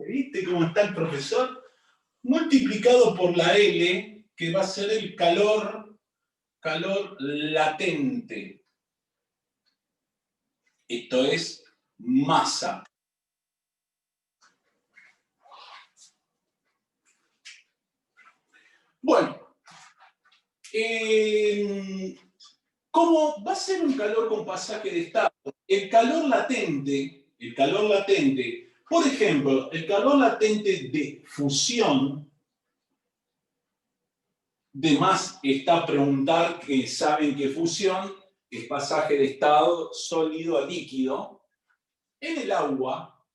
¿Viste cómo está el profesor? Multiplicado por la L, que va a ser el calor latente. Esto es masa. Bueno, ¿cómo va a ser un calor con pasaje de estado? El calor latente, por ejemplo, el calor latente de fusión, de más está a preguntar que saben que fusión es pasaje de estado sólido a líquido. En el agua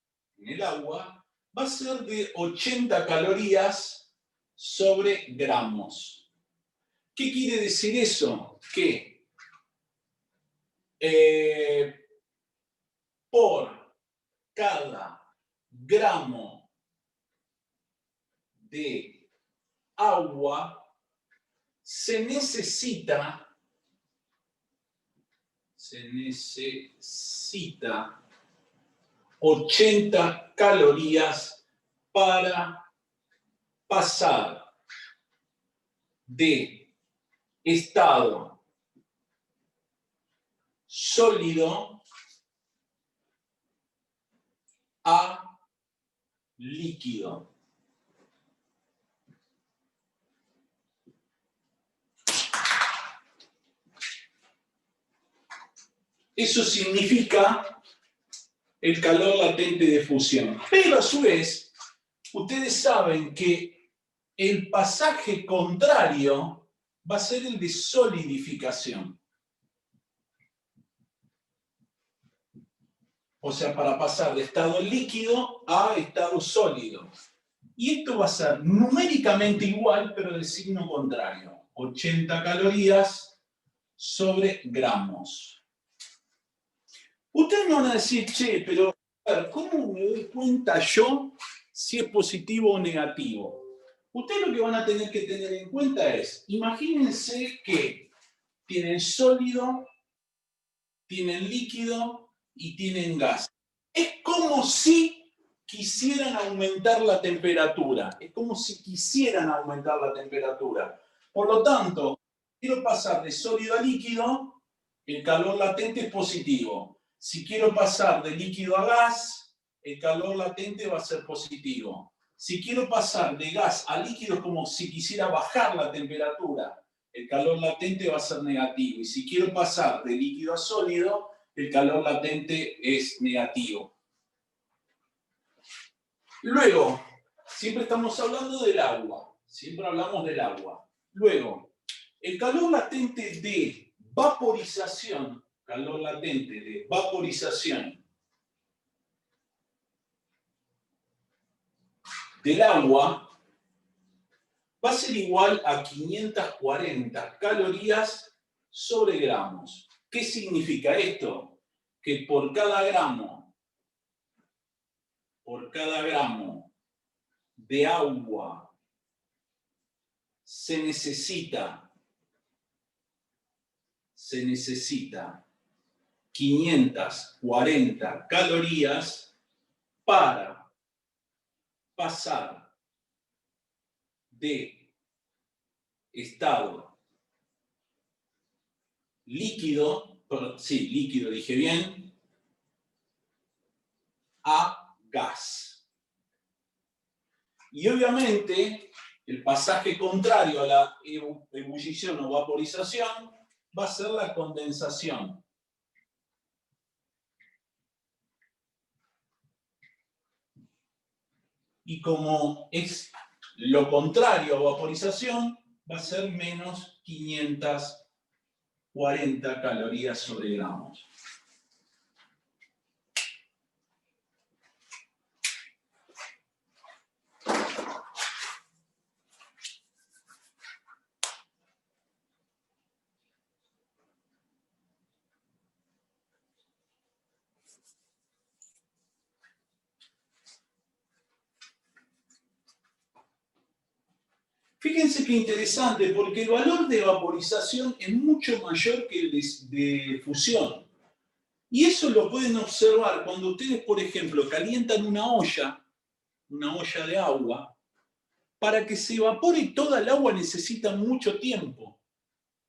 va a ser de 80 calorías sobre gramos. ¿Qué quiere decir eso? Que por cada gramo de agua se necesita 80 calorías para pasar de estado sólido a líquido. Eso significa el calor latente de fusión. Pero a su vez, ustedes saben que el pasaje contrario va a ser el de solidificación. O sea, para pasar de estado líquido a estado sólido. Y esto va a ser numéricamente igual, pero de signo contrario. 80 calorías sobre gramos. Ustedes me van a decir, che, pero a ver, ¿cómo me doy cuenta yo si es positivo o negativo? Ustedes lo que van a tener que tener en cuenta es, imagínense que tienen sólido, tienen líquido y tienen gas. Es como si quisieran aumentar la temperatura. Es como si quisieran aumentar la temperatura. Por lo tanto, quiero pasar de sólido a líquido, el calor latente es positivo. Si quiero pasar de líquido a gas, el calor latente va a ser positivo. Si quiero pasar de gas a líquido es como si quisiera bajar la temperatura. El calor latente va a ser negativo. Y si quiero pasar de líquido a sólido, el calor latente es negativo. Luego, siempre estamos hablando del agua. Siempre hablamos del agua. Luego, el calor latente de vaporización, del agua va a ser igual a 540 calorías sobre gramos. ¿Qué significa esto? Que por cada gramo de agua se necesita 540 calorías para pasar de estado líquido, sí, líquido dije bien, a gas. Y obviamente el pasaje contrario a la ebullición o vaporización va a ser la condensación. Y como es lo contrario a vaporización, va a ser menos 540 calorías sobre gramos. Fíjense qué interesante, porque el valor de vaporización es mucho mayor que el de fusión. Y eso lo pueden observar cuando ustedes, por ejemplo, calientan una olla una olla de agua, para que se evapore toda el agua necesita mucho tiempo,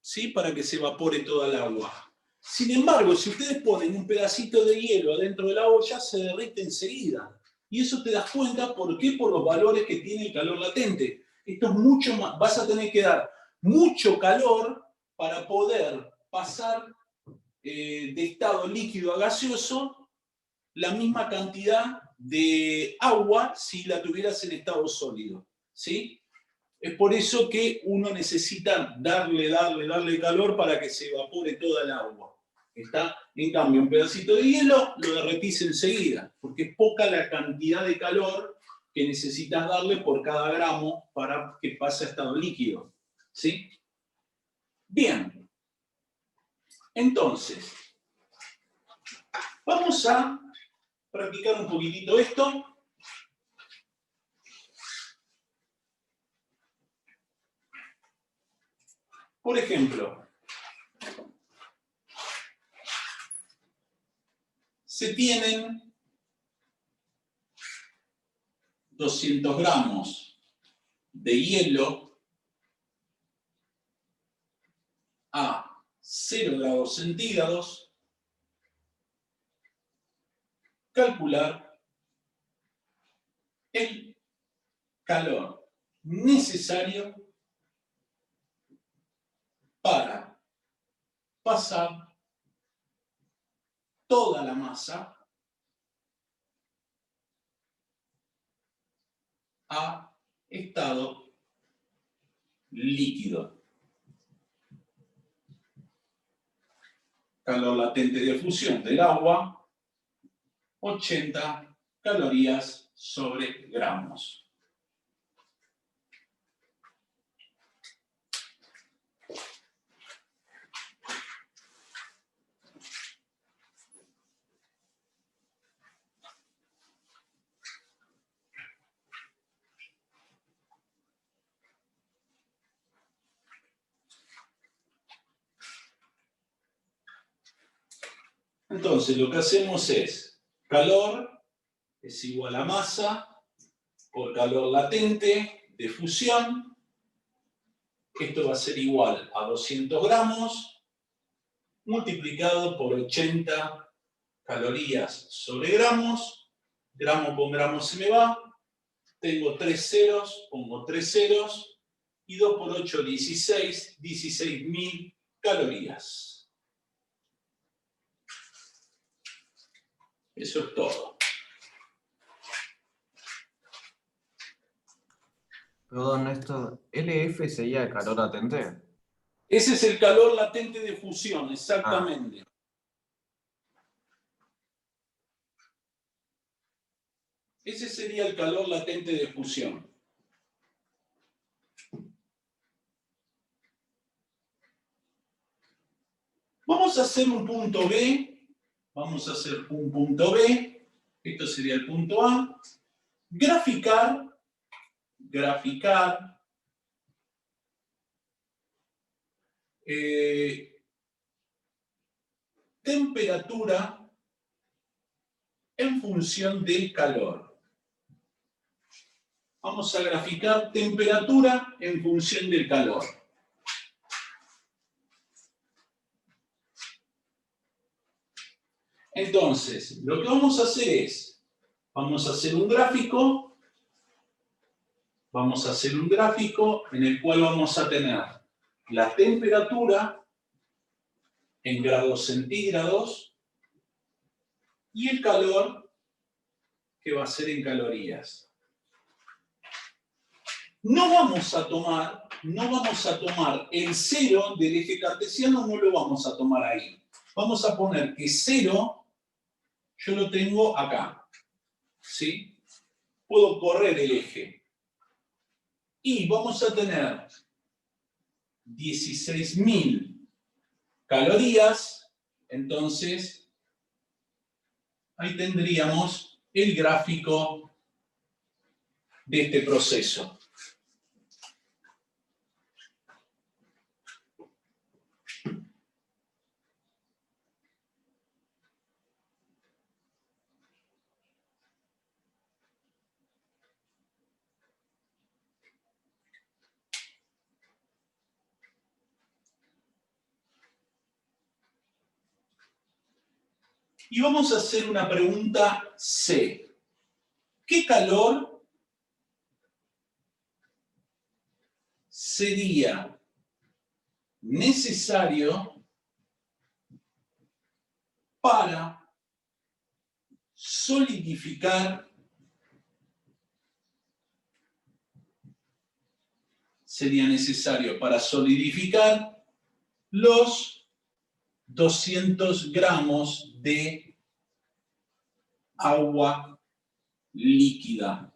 ¿sí? Para que se evapore toda el agua. Sin embargo, si ustedes ponen un pedacito de hielo adentro de la olla, se derrite enseguida. Y eso te das cuenta, ¿por qué? Por los valores que tiene el calor latente. Esto es mucho más, vas a tener que dar mucho calor para poder pasar de estado líquido a gaseoso la misma cantidad de agua si la tuvieras en estado sólido, ¿sí? Es por eso que uno necesita darle calor para que se evapore toda el agua. ¿Está? En cambio, un pedacito de hielo lo derretís enseguida, porque es poca la cantidad de calor que necesitas darle por cada gramo para que pase a estado líquido, ¿sí? Bien, entonces, vamos a practicar un poquitito esto. Por ejemplo, se tienen 200 gramos de hielo a 0 grados centígrados. Calcular el calor necesario para pasar toda la masa a estado líquido. Calor latente de fusión del agua, 80 calorías sobre gramos. Entonces, lo que hacemos es, calor es igual a masa por calor latente de fusión. Esto va a ser igual a 200 gramos multiplicado por 80 calorías sobre gramos. Gramo con gramo se me va. Tengo 3 ceros, pongo 3 ceros. Y 2 por 8, 16. 16.000 calorías. Eso es todo. Perdón, esto, ¿LF sería el calor latente? Ese es el calor latente de fusión, exactamente. Ese sería el calor latente de fusión. Vamos a hacer un punto B. Vamos a hacer un punto B. Esto sería el punto A. Graficar. Temperatura en función del calor. Vamos a graficar temperatura en función del calor. Entonces, lo que vamos a hacer es, vamos a hacer un gráfico en el cual vamos a tener la temperatura en grados centígrados y el calor que va a ser en calorías. No vamos a tomar el cero del eje cartesiano, no lo vamos a tomar ahí. Vamos a poner que 0 yo lo tengo acá, ¿sí? Puedo correr el eje. Y vamos a tener 16.000 calorías, entonces ahí tendríamos el gráfico de este proceso. Y vamos a hacer una pregunta C. ¿Qué calor sería necesario para solidificar los 200 gramos de agua líquida?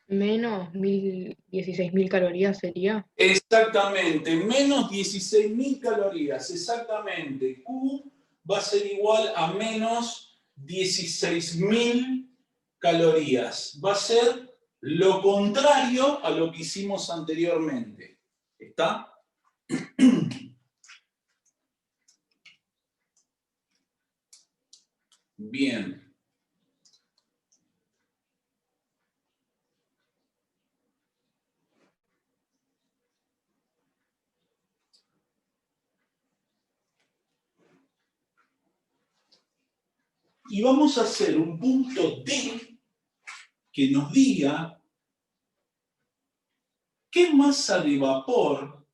Menos 16.000 calorías sería. Exactamente, menos 16.000 calorías, exactamente. Q va a ser igual a menos 16.000 calorías. Va a ser lo contrario a lo que hicimos anteriormente. ¿Está? Bien. Y vamos a hacer un punto D que nos diga qué masa de vapor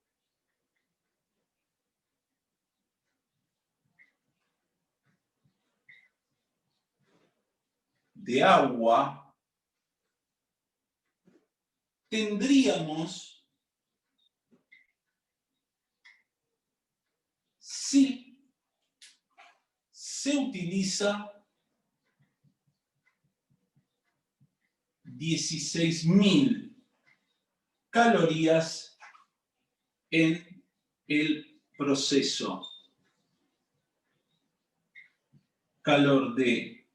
de agua tendríamos si se utiliza 16.000 calorías en el proceso. Calor de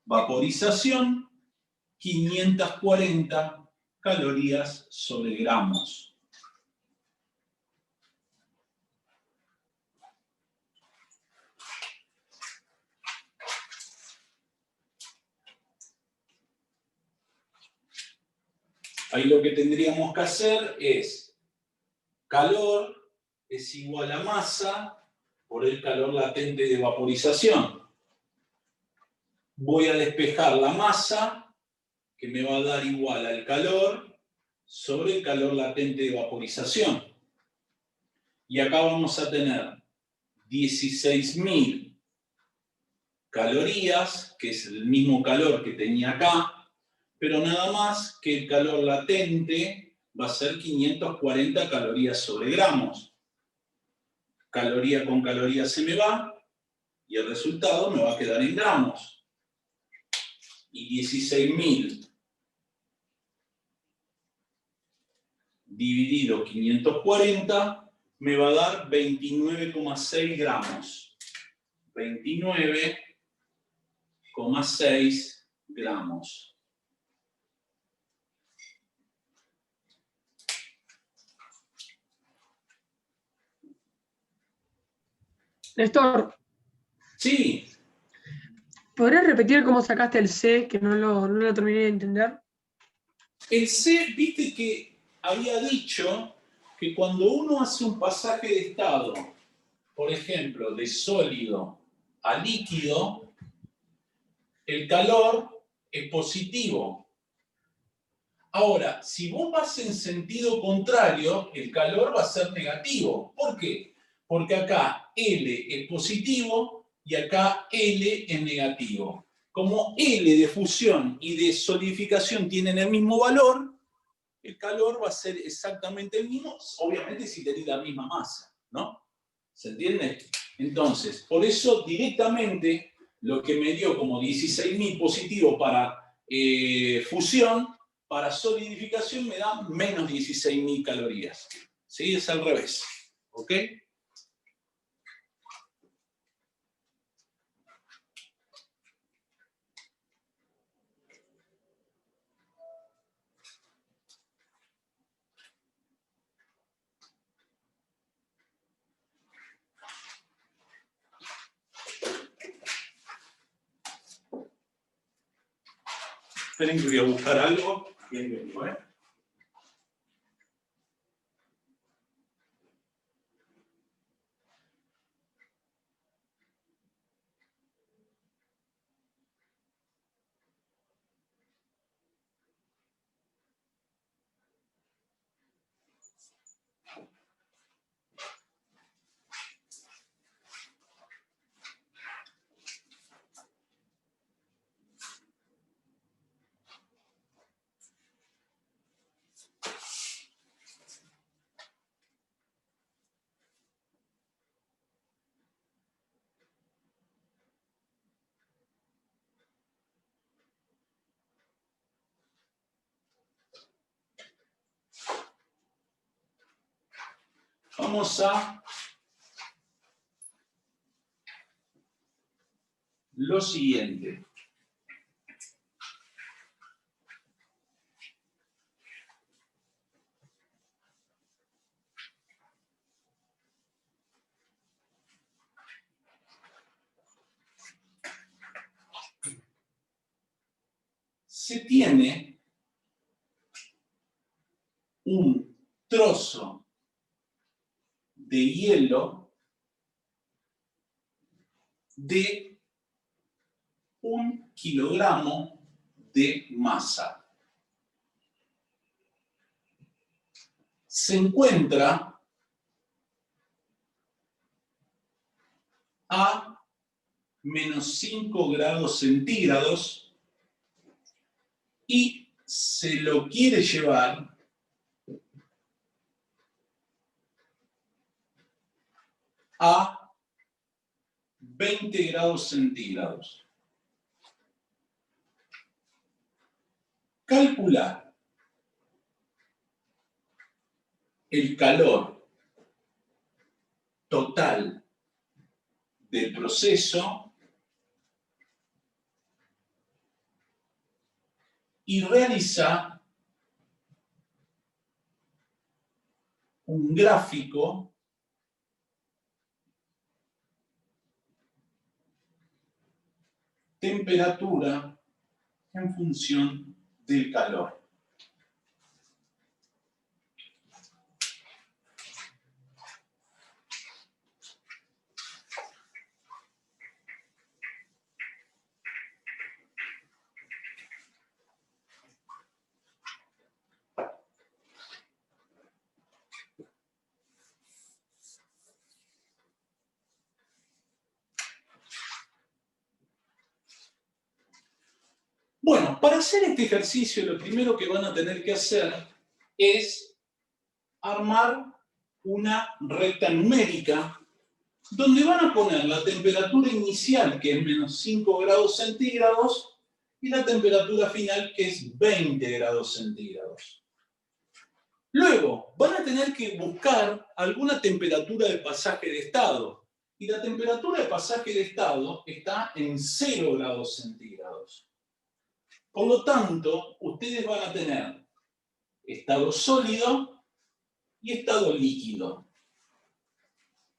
vaporización, 540 calorías sobre gramos. Ahí lo que tendríamos que hacer es calor es igual a masa por el calor latente de vaporización. Voy a despejar la masa, que me va a dar igual al calor sobre el calor latente de vaporización. Y acá vamos a tener 16.000 calorías, que es el mismo calor que tenía acá, pero nada más que el calor latente va a ser 540 calorías sobre gramos. Caloría con caloría se me va, y el resultado me va a quedar en gramos. Y 16.000 dividido 540 me va a dar 29,6 gramos. 29,6 gramos. Néstor, Sí, ¿podrías repetir cómo sacaste el C, que no lo terminé de entender? el C, viste que había dicho que cuando uno hace un pasaje de estado, por ejemplo, de sólido a líquido, el calor es positivo. Ahora, si vos vas en sentido contrario, el calor va a ser negativo. ¿Por qué? Porque acá L es positivo y acá L es negativo. Como L de fusión y de solidificación tienen el mismo valor, el calor va a ser exactamente el mismo, obviamente si tenés la misma masa, ¿no? ¿Se entiende? Entonces, por eso directamente lo que me dio como 16.000 positivo para fusión, para solidificación me da menos 16.000 calorías. ¿Sí? Es al revés. ¿Ok? Esperen que voy a buscar algo. Bien, vengo, ¿eh? Vamos a lo siguiente. Se tiene un trozo de hielo de 1 kilogramo de masa. Se encuentra a menos 5 grados centígrados y se lo quiere llevar a 20 grados centígrados. Calcular el calor total del proceso y realizar un gráfico temperatura en función del calor. Bueno, para hacer este ejercicio lo primero que van a tener que hacer es armar una recta numérica donde van a poner la temperatura inicial, que es menos 5 grados centígrados, y la temperatura final, que es 20 grados centígrados. Luego, van a tener que buscar alguna temperatura de pasaje de estado, y la temperatura de pasaje de estado está en 0 grados centígrados. Por lo tanto, ustedes van a tener estado sólido y estado líquido.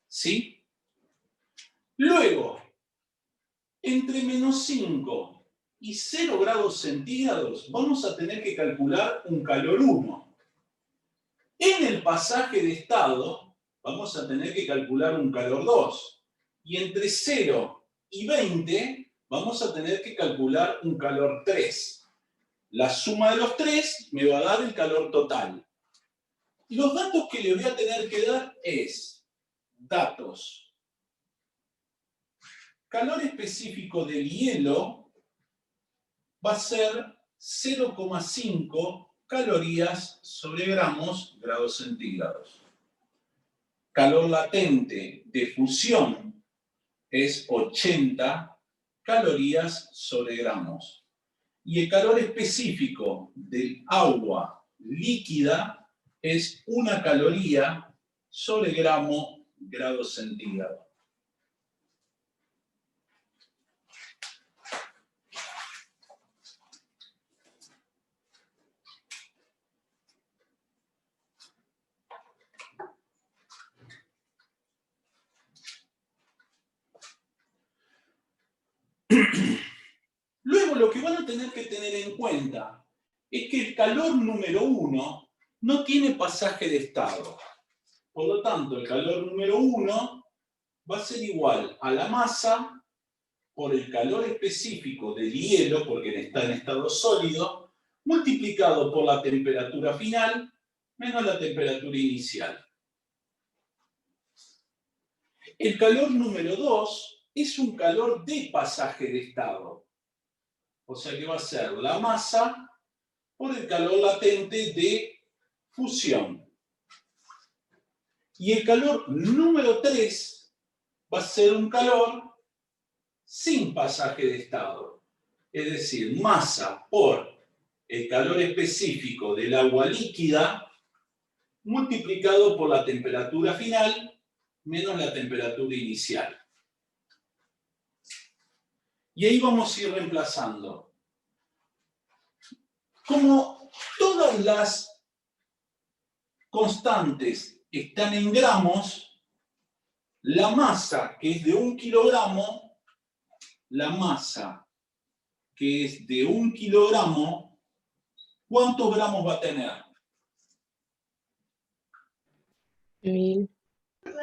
¿Sí? Luego, entre menos 5 y 0 grados centígrados, vamos a tener que calcular un calor 1. En el pasaje de estado, vamos a tener que calcular un calor 2. Y entre 0 y 20, vamos a tener que calcular un calor 3. La suma de los tres me va a dar el calor total. Los datos que le voy a tener que dar es datos. Calor específico del hielo va a ser 0,5 calorías sobre gramos grados centígrados. Calor latente de fusión es 80 calorías sobre gramos. Y el calor específico del agua líquida es 1 caloría sobre gramo grados centígrados. Luego lo que van a tener que tener en cuenta es que el calor número 1 no tiene pasaje de estado. Por lo tanto, el calor número 1 va a ser igual a la masa por el calor específico del hielo, porque está en estado sólido, multiplicado por la temperatura final menos la temperatura inicial. El calor número 2 es un calor de pasaje de estado. O sea que va a ser la masa por el calor latente de fusión. Y el calor número 3 va a ser un calor sin pasaje de estado. Es decir, masa por el calor específico del agua líquida multiplicado por la temperatura final menos la temperatura inicial. Y ahí vamos a ir reemplazando. Como todas las constantes están en gramos, la masa que es de 1 kilogramo, la masa que es de 1 kilogramo, ¿cuántos gramos va a tener? 1000.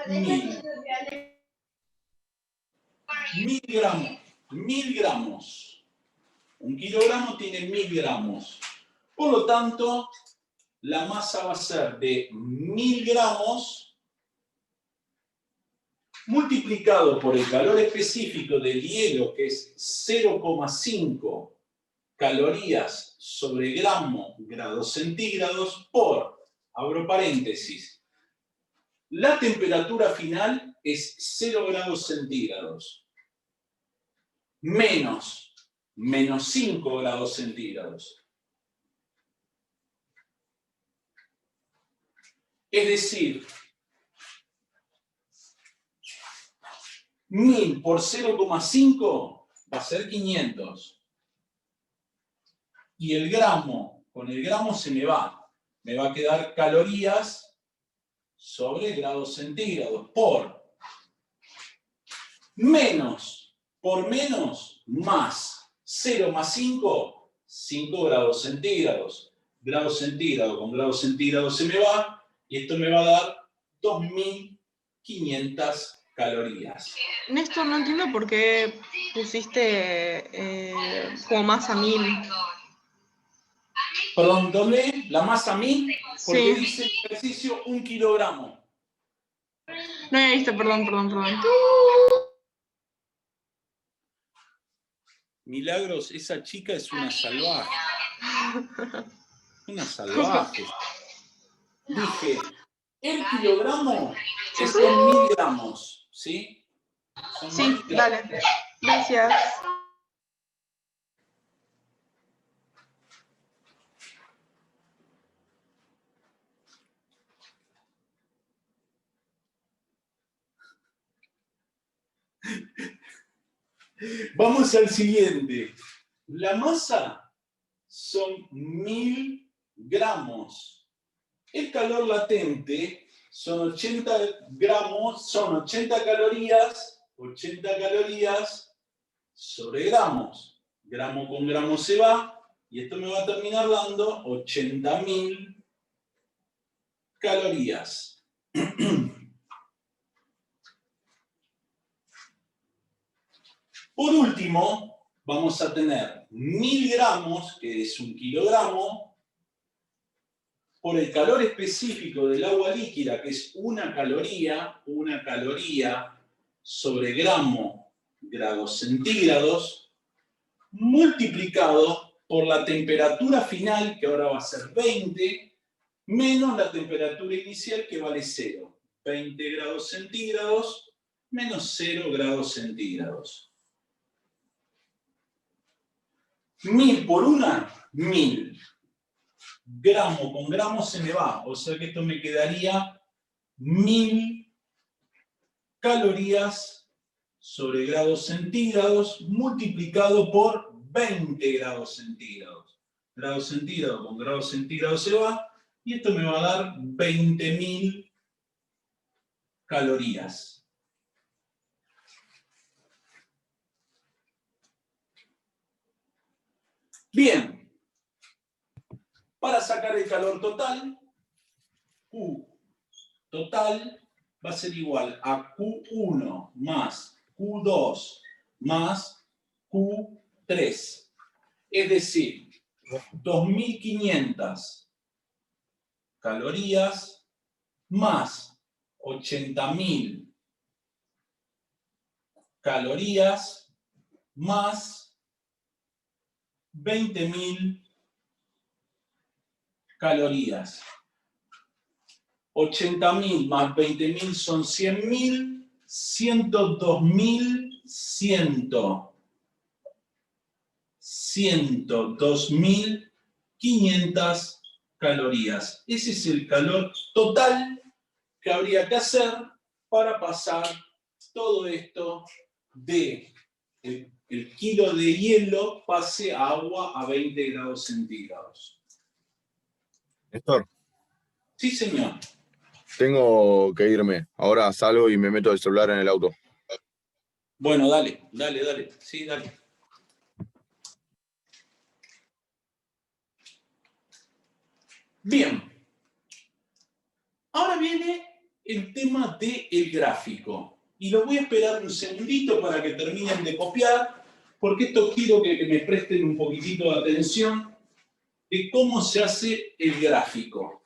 1000. 1000 gramos. 1000 gramos. 1 kilogramo tiene 1000 gramos. Por lo tanto, la masa va a ser de 1000 gramos multiplicado por el calor específico del hielo, que es 0,5 calorías sobre gramo grados centígrados, por, abro paréntesis, la temperatura final es 0 grados centígrados, menos 5 grados centígrados. Es decir, 1000 por 0,5 va a ser 500. Y el gramo, con el gramo se me va. Me va a quedar calorías sobre grados centígrados. Por menos, por menos, más. 0 más 5, 5 grados centígrados. Grado centígrado con grado centígrado se me va. Y esto me va a dar 2500 calorías. Néstor, no entiendo por qué pusiste como masa 1000. Perdón, doblé la masa 1000 porque Sí. dice el ejercicio 1 kilogramo. No había visto, perdón. Milagros, esa chica es una salvaje. Una salvaje. Dije, el kilogramo son 1000 gramos, ¿sí? Son Sí, 1000 gramos. dale. Gracias. Vamos al siguiente. La masa son 1000 gramos. El calor latente son 80 gramos, son 80 calorías sobre gramos. Gramo con gramo se va, y esto me va a terminar dando 80.000 calorías. Por último, vamos a tener 1000 gramos, que es 1 kilogramo, por el calor específico del agua líquida, que es una caloría sobre gramo grados centígrados, multiplicado por la temperatura final, que ahora va a ser 20, menos la temperatura inicial, que vale 0. 20 grados centígrados menos 0 grados centígrados. 1000 por 1000. Gramo con gramo se me va, o sea que esto me quedaría 1000 calorías sobre grados centígrados multiplicado por 20 grados centígrados. Grado centígrado con grado centígrado se va, y esto me va a dar 20.000 calorías. Bien. Para sacar el calor total, Q total va a ser igual a Q1 más Q2 más Q3. Es decir, 2.500 calorías más 80.000 calorías más 20.000 calorías. 80.000 más 20.000 son 100.000, 102.500 calorías. Ese es el calor total que habría que hacer para pasar todo esto de el kilo de hielo pase a agua a 20 grados centígrados. Néstor, Sí, señor. tengo que irme. Ahora salgo y me meto el celular en el auto. Bueno, dale. Sí, dale. Bien. Ahora viene el tema del gráfico. Y lo voy a esperar un segundito para que terminen de copiar, porque esto quiero que me presten un poquitito de atención de cómo se hace el gráfico.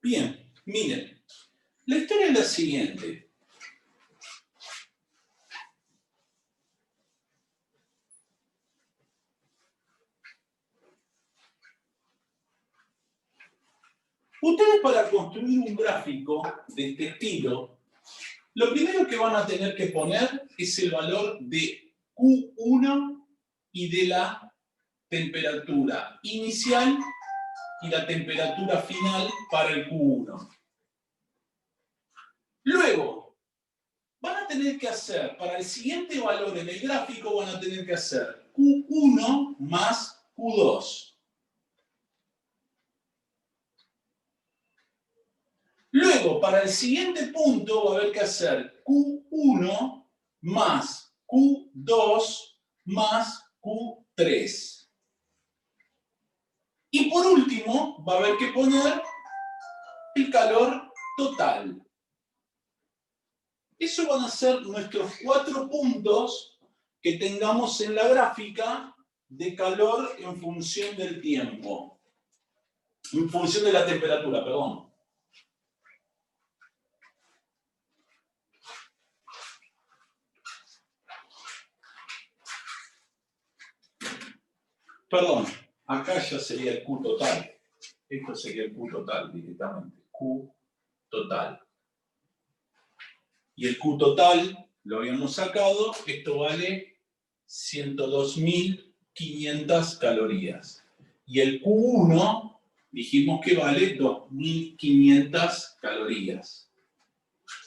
Bien, miren. La historia es la siguiente. Ustedes para construir un gráfico de este estilo, lo primero que van a tener que poner es el valor de Q1 y de la temperatura inicial y la temperatura final para el Q1. Luego, van a tener que hacer, para el siguiente valor en el gráfico, van a tener que hacer Q1 más Q2. Luego, para el siguiente punto, va a haber que hacer Q1 más Q2 más Q3. Y por último, va a haber que poner el calor total. Esos van a ser nuestros 4 puntos que tengamos en la gráfica de calor en función del tiempo. En función de la temperatura, perdón. Perdón, acá ya sería el Q total. Esto sería el Q total directamente. Q total. Y el Q total lo habíamos sacado. Esto vale 102.500 calorías. Y el Q1 dijimos que vale 2.500 calorías.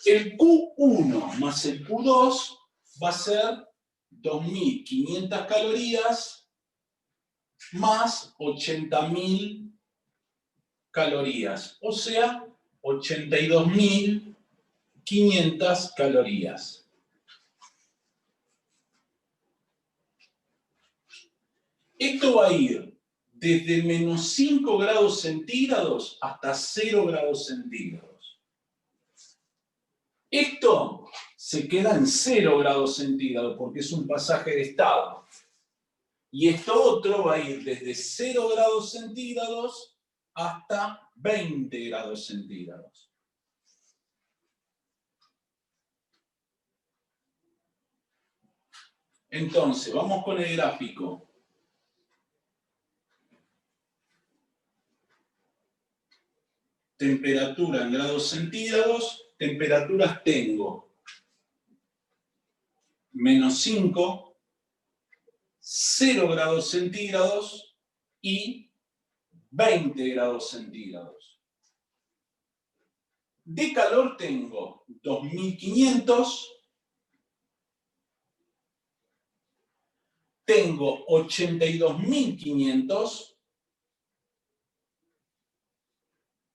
El Q1 más el Q2 va a ser 2.500 calorías más 80.000 calorías, o sea, 82.500 calorías. Esto va a ir desde menos 5 grados centígrados hasta 0 grados centígrados. Esto se queda en 0 grados centígrados porque es un pasaje de estado. Y esto otro va a ir desde 0 grados centígrados hasta 20 grados centígrados. Entonces, vamos con el gráfico. Temperatura en grados centígrados, temperaturas tengo. menos 5, 0 grados centígrados y 20 grados centígrados. De calor tengo 2500, tengo 82.500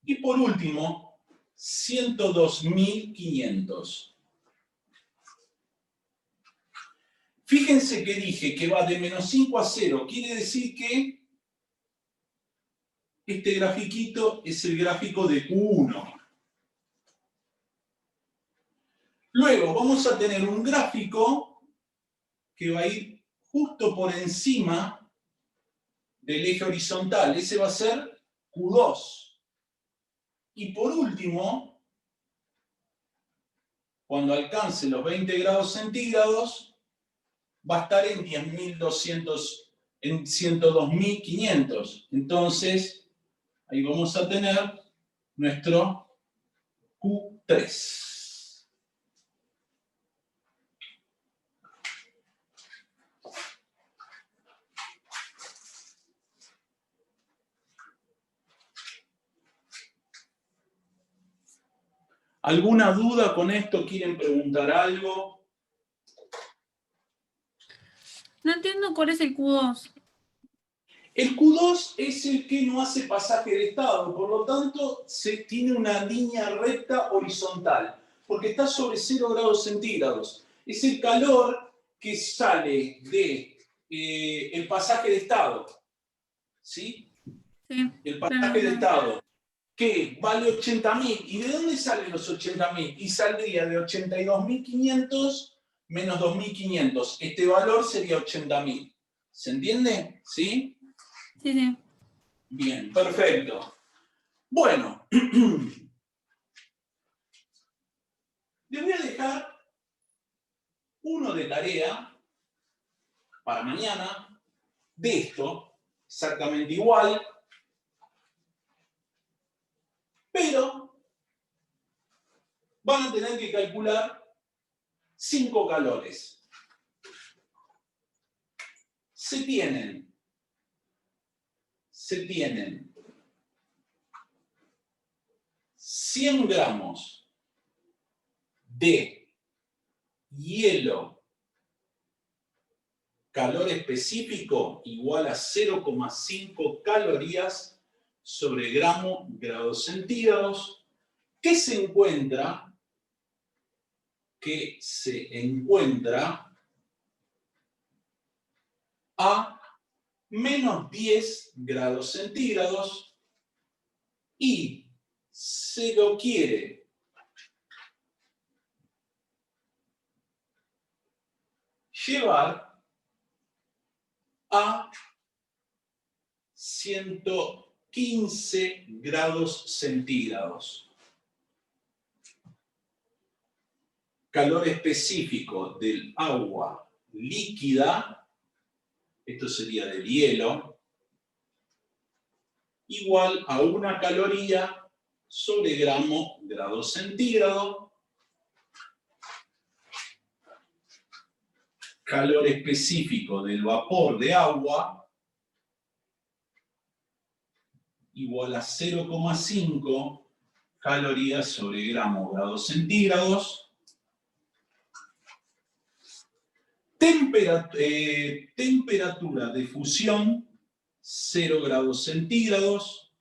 y por último 102.500. Fíjense que dije que va de menos 5 a 0. Quiere decir que este grafiquito es el gráfico de Q1. Luego vamos a tener un gráfico que va a ir justo por encima del eje horizontal. Ese va a ser Q2. Y por último, cuando alcance los 20 grados centígrados, va a estar en 10.200, en 102.500. Entonces, ahí vamos a tener nuestro Q3. ¿Alguna duda con esto? ¿Quieren preguntar algo? No entiendo cuál es el Q2. El Q2 es el que no hace pasaje de estado, por lo tanto tiene una línea recta horizontal, porque está sobre 0 grados centígrados. Es el calor que sale de el pasaje de estado, ¿sí? Sí, El pasaje de claro. estado, que vale 80.000. ¿Y de dónde salen los 80.000? Y saldría de 82.500 menos 2.500. Este valor sería 80.000. ¿Se entiende? ¿Sí? Sí, sí. Bien, perfecto. Bueno, les voy a dejar uno de tarea para mañana, de esto, exactamente igual, pero van a tener que calcular 5 calores. Se tienen 100 gramos de hielo, calor específico igual a 0,5 calorías sobre gramo grados centígrados, que se encuentra a menos 10 grados centígrados y se lo quiere llevar a 115 grados centígrados. Calor específico del agua líquida, esto sería del hielo, igual a 1 caloría sobre gramo grado centígrado. Calor específico del vapor de agua igual a 0,5 calorías sobre gramo grados centígrados. Temperatura de fusión 0 grados centígrados.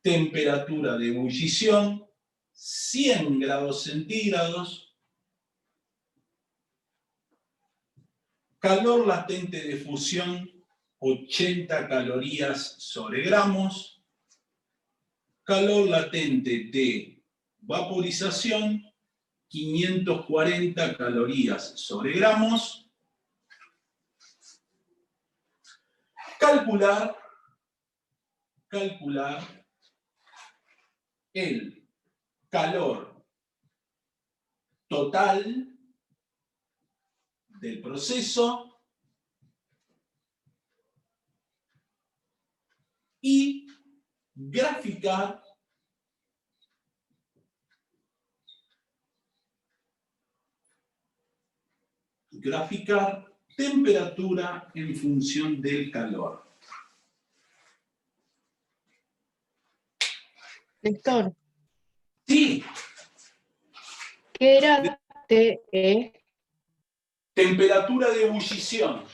Temperatura de ebullición 100 grados centígrados. Calor latente de fusión 80 calorías sobre gramos. Calor latente de vaporización 540 calorías sobre gramos. Calcular el calor total del proceso y graficar graficar temperatura en función del calor. Néstor, Sí, ¿qué era TE? temperatura de ebullición.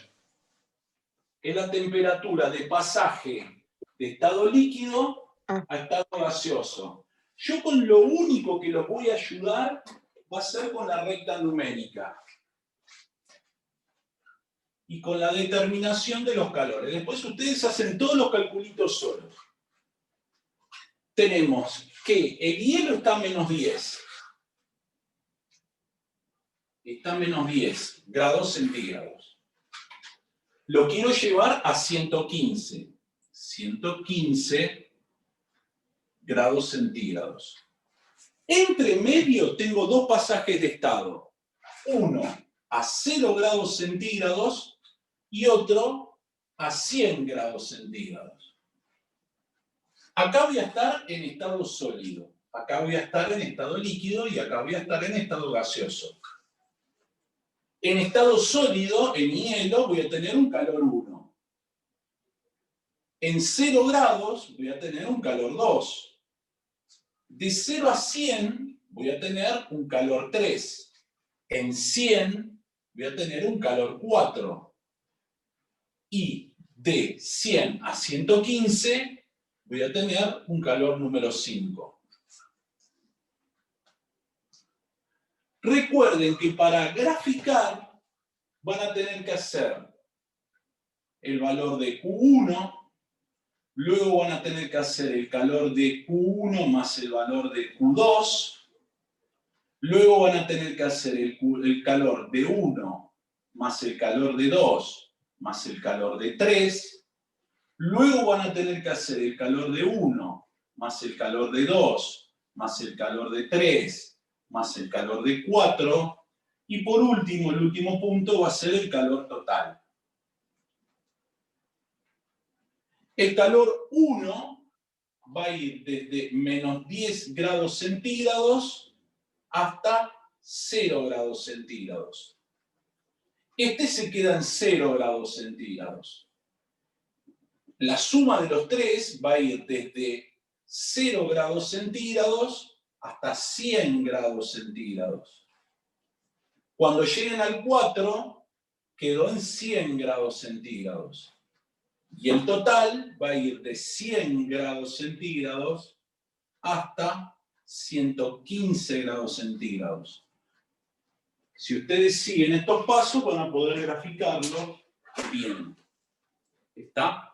Es la temperatura de pasaje de estado líquido a estado gaseoso. Yo con lo único que los voy a ayudar va a ser con la recta numérica y con la determinación de los calores. Después ustedes hacen todos los calculitos solos. Tenemos que el hielo está a -10. Está a -10 grados centígrados. Lo quiero llevar a 115. 115 grados centígrados. Entre medio tengo dos pasajes de estado. Uno a 0 grados centígrados y otro a 100 grados centígrados. Acá voy a estar en estado sólido, acá voy a estar en estado líquido y acá voy a estar en estado gaseoso. En estado sólido, en hielo, voy a tener un calor 1. En 0 grados voy a tener un calor 2. De 0 a 100 voy a tener un calor 3. En 100 voy a tener un calor 4. Y de 100 a 115 voy a tener un calor número 5. Recuerden que para graficar van a tener que hacer el valor de Q1, luego van a tener que hacer el calor de Q1 más el valor de Q2, luego van a tener que hacer el calor de 1 más el calor de 2 más el calor de 3, luego van a tener que hacer el calor de 1 más el calor de 2 más el calor de 3 más el calor de 4, y por último, el último punto va a ser el calor total. El calor 1 va a ir desde -10 grados centígrados hasta 0 grados centígrados. Este se queda en 0 grados centígrados. La suma de los tres va a ir desde 0 grados centígrados hasta 100 grados centígrados. Cuando lleguen al 4, quedó en 100 grados centígrados. Y el total va a ir de 100 grados centígrados hasta 115 grados centígrados. Si ustedes siguen estos pasos, van a poder graficarlo bien. ¿Está?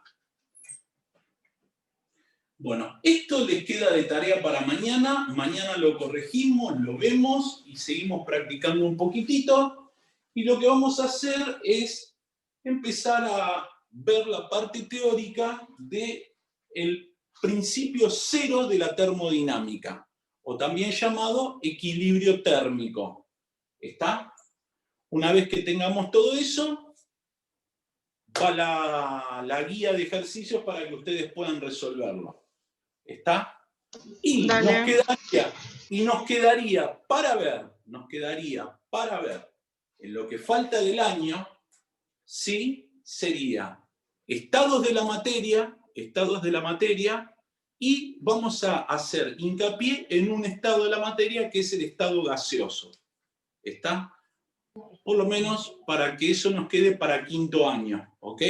Bueno, esto les queda de tarea para mañana. Mañana lo corregimos, lo vemos y seguimos practicando un poquitito. Y lo que vamos a hacer es empezar a ver la parte teórica del principio cero de la termodinámica, o también llamado equilibrio térmico. ¿Está? Una vez que tengamos todo eso, va la guía de ejercicios para que ustedes puedan resolverlo. ¿Está? Y nos quedaría para ver, en lo que falta del año, sí, sería estados de la materia, y vamos a hacer hincapié en un estado de la materia que es el estado gaseoso. ¿Está? Por lo menos para que eso nos quede para quinto año, ¿ok?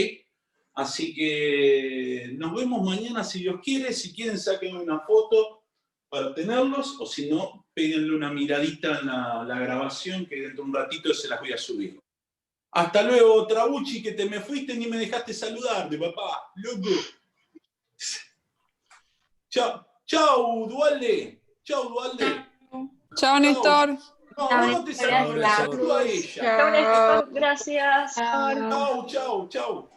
Así que nos vemos mañana si Dios quiere. Si quieren, saquen una foto para tenerlos, o si no, péguenle una miradita en la grabación, que dentro de un ratito se las voy a subir. Hasta luego, Trabucci, que te me fuiste ni me dejaste saludarte, papá. Loco. Chau, Dualde. Chau, Dualde. Chao, Néstor. No te saludo, saludo a ella. Chao. Gracias. Chau.